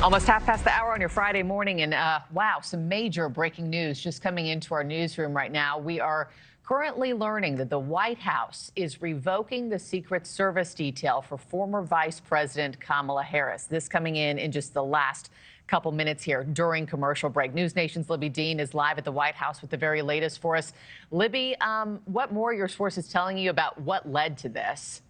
Almost half past the hour on your Friday morning, and wow, some major breaking news just coming into our newsroom right now. We are currently learning that the White House is revoking the Secret Service detail for former Vice President Kamala Harris. This coming in just the last couple minutes here during commercial break. News Nation's Libby Dean is live at the White House with the very latest for us. Libby, what more are your sources telling you about what led to this?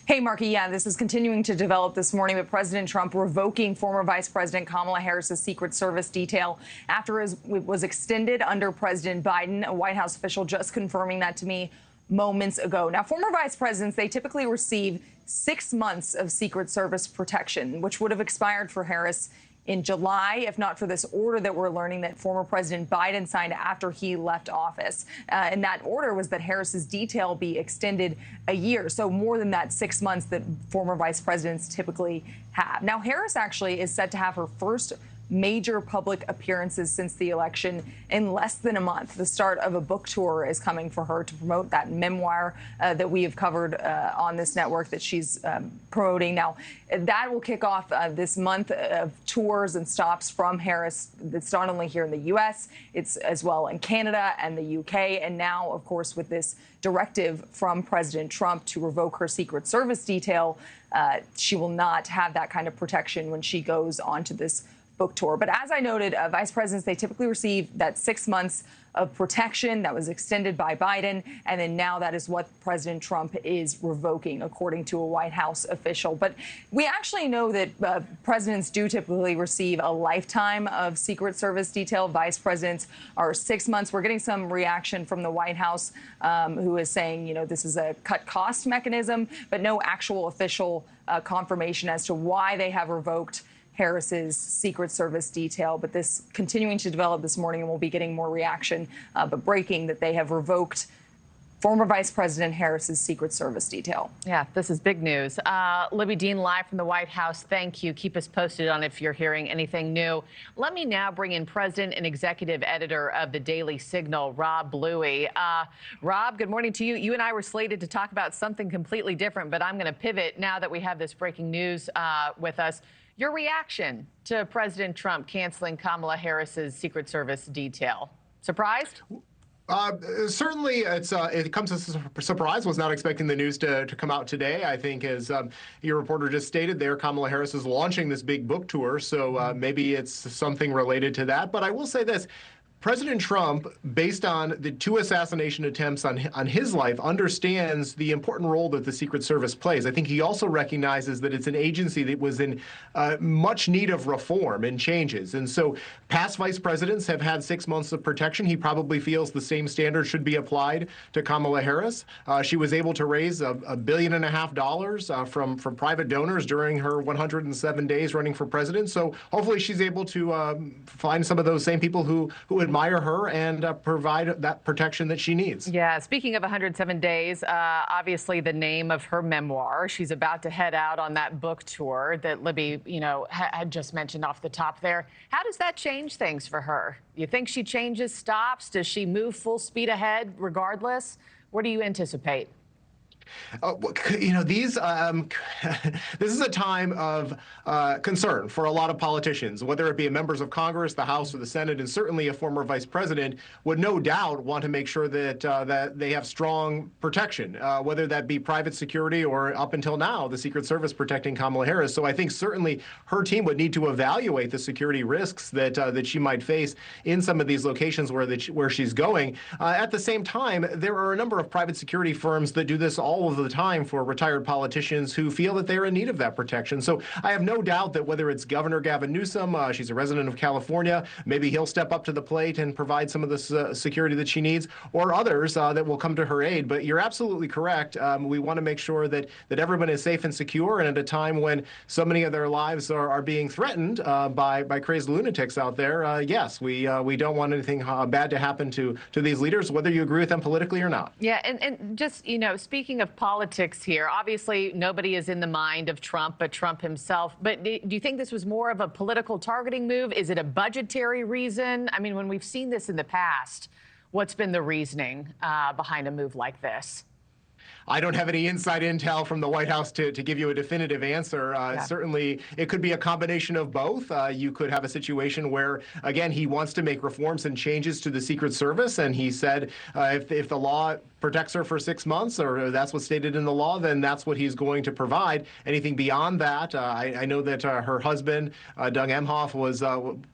Hey, Marky, yeah, this is continuing to develop this morning with President Trump revoking former Vice President Kamala Harris's Secret Service detail after it was extended under President Biden. A White House official just confirming that to me moments ago. Now, former vice presidents, they typically receive 6 months of Secret Service protection, which would have expired for Harris in July, if not for this order that we're learning that former President Biden signed after he left office. And that order was that Harris's detail be extended a year, so more than that 6 months that former vice presidents typically have. Now, Harris actually is set to have her first major public appearances since the election in less than a month. The start of a book tour is coming for her to promote that memoir that we have covered on this network that she's promoting. Now, that will kick off this month of tours and stops from Harris. It's not only here in the U.S., it's as well in Canada and the U.K. And now, of course, with this directive from President Trump to revoke her Secret Service detail, she will not have that kind of protection when she goes onto this book tour. But as I noted, vice presidents, they typically receive that 6 months of protection that was extended by Biden. And then now that is what President Trump is revoking, according to a White House official. But we actually know that presidents do typically receive a lifetime of Secret Service detail. Vice presidents are 6 months. We're getting some reaction from the White House, who is saying, you know, this is a cut cost mechanism, but no actual official confirmation as to why they have revoked Harris's Secret Service detail. But this continuing to develop this morning, and we'll be getting more reaction, but breaking that they have revoked former Vice President Harris's Secret Service detail. Yeah, this is big news. Libby Dean live from the White House. Thank you. Keep us posted on if you're hearing anything new. Let me now bring in President and Executive Editor of the Daily Signal, Rob Bluey. Rob, good morning to you. You and I were slated to talk about something completely different, but I'm going to pivot now that we have this breaking news with us. Your reaction to President Trump canceling Kamala Harris's Secret Service detail? Surprised? Certainly, it comes as a surprise. Was not expecting the news to come out today. I think, as your reporter just stated there, Kamala Harris is launching this big book tour, so maybe it's something related to that. But I will say this. President Trump, based on the 2 assassination attempts on his life, understands the important role that the Secret Service plays. I think he also recognizes that it's an agency that was in much need of reform and changes. And so past vice presidents have had 6 months of protection. He probably feels the same standard should be applied to Kamala Harris. She was able to raise $1.5 billion from private donors during her 107 days running for president. So hopefully she's able to find some of those same people who admire her and provide that protection that she needs. Yeah, speaking of 107 days, obviously the name of her memoir, she's about to head out on that book tour that Libby, you know, had just mentioned off the top there. How does that change things for her? You think she changes stops? Does she move full speed ahead regardless? What do you anticipate? You know, this is a time of concern for a lot of politicians, whether it be members of Congress, the House, or the Senate, and certainly a former vice president would no doubt want to make sure that that they have strong protection, whether that be private security or up until now the Secret Service protecting Kamala Harris. So I think certainly her team would need to evaluate the security risks that she might face in some of these locations where she's going. At the same time, there are a number of private security firms that do this all of the time for retired politicians who feel that they're in need of that protection. So I have no doubt that whether it's Governor Gavin Newsom, she's a resident of California, maybe he'll step up to the plate and provide some of the security that she needs, or others that will come to her aid. But you're absolutely correct. We want to make sure that everyone is safe and secure. And at a time when so many of their lives are being threatened by crazed lunatics out there, yes, we don't want anything bad to happen to these leaders, whether you agree with them politically or not. Yeah, and just, you know, speaking of politics here, obviously nobody is in the mind of Trump but Trump himself. But do you think this was more of a political targeting move? Is it a budgetary reason? I mean, when we've seen this in the past, what's been the reasoning behind a move like this? I don't have any inside intel from the White House to give you a definitive answer. Certainly, it could be a combination of both. You could have a situation where, again, he wants to make reforms and changes to the Secret Service, and he said if the law protects her for 6 months, or that's what's stated in the law, then that's what he's going to provide. Anything beyond that, I know that her husband, Doug Emhoff, was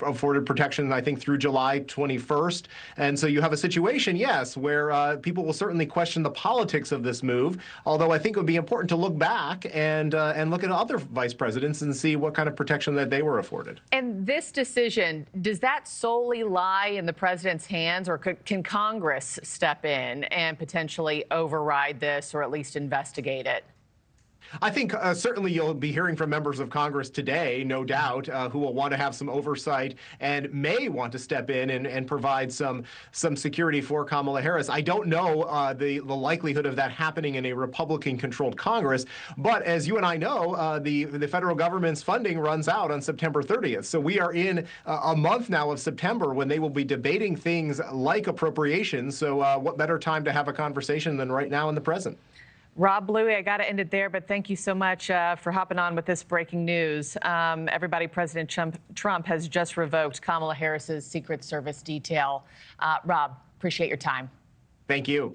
afforded protection, I think, through July 21st. And so you have a situation, yes, where people will certainly question the politics of this move, although I think it would be important to look back and look at other vice presidents and see what kind of protection that they were afforded. And this decision, does that solely lie in the president's hands, or can Congress step in and potentially override this or at least investigate it? I think certainly you'll be hearing from members of Congress today, no doubt, who will want to have some oversight and may want to step in and provide some security for Kamala Harris. I don't know the likelihood of that happening in a Republican-controlled Congress, but as you and I know, the federal government's funding runs out on September 30th. So we are in a month now of September when they will be debating things like appropriations. So what better time to have a conversation than right now in the present? Rob Bluey, I got to end it there, but thank you so much for hopping on with this breaking news. Everybody, President Trump has just revoked Kamala Harris's Secret Service detail. Rob, appreciate your time. Thank you.